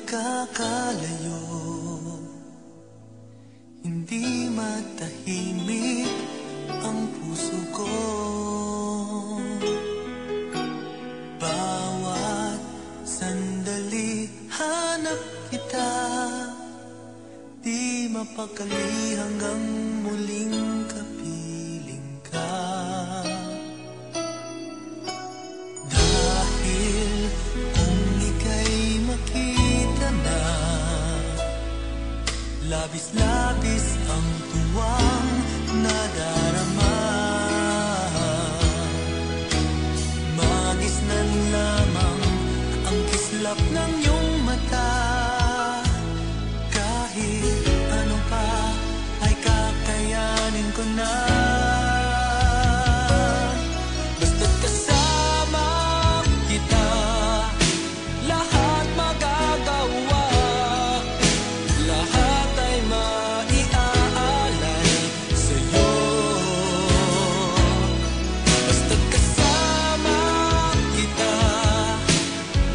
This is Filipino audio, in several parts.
nagkakalayo, hindi matahimik ang puso ko. Bawat sandali hanap kita, di mapakali hanggang muling kapiling ka. Dahil kung ika'y makita na, labis-labis ang tuwang nadarama. Magisnan lamang ang kislap ng iyong mata. Kahit ano pa ay kakayanin ko na. Basta't kasama kita, lahat magagawa. Lahat ay maiaalay sa'yo. Basta't kasama kita,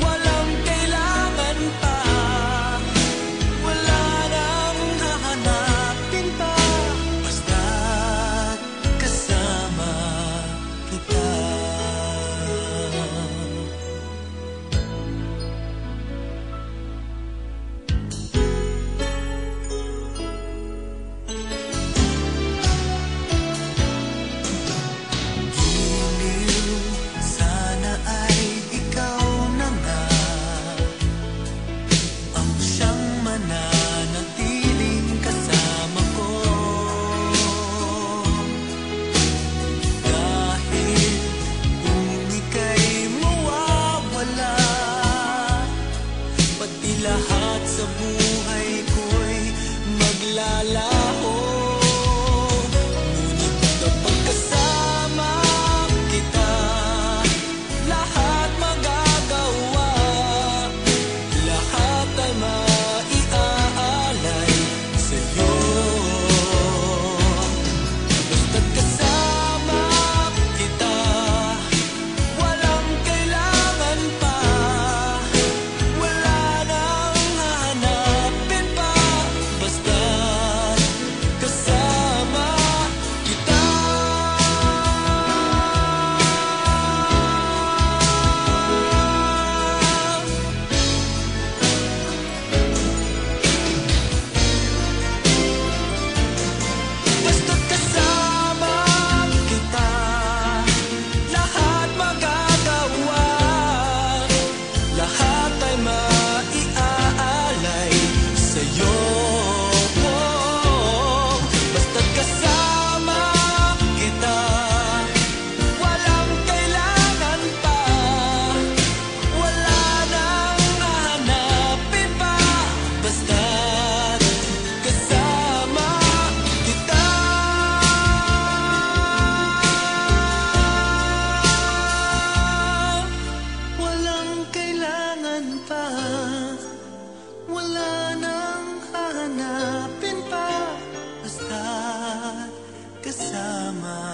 walang kailangan pa. Wala nang hahanapin pa. Basta't kasama kita. Giliw, sana ay ikaw na nga ang siyang mananatiling kasama ko. Dahil kung ika'y mawawala, pati lahat sa buhay ko'y maglalaho. Ngunit kapag kasama kita, lahat magagawa. Lahat ay maiaalay sa'yo. Basta't kasama kita, walang kailangan pa. Wala nang hahanapin pa. Basta't kasama kita. Basta't kasama kita, lahat magagawa. Lahat ay maiaalay sa'yo. Basta't kasama kita, walang kailangan pa. Wala nang hahanapin pa. Basta't kasama kita. Walang kailangan pa. Wala nang hahanapin pa. Basta't kasama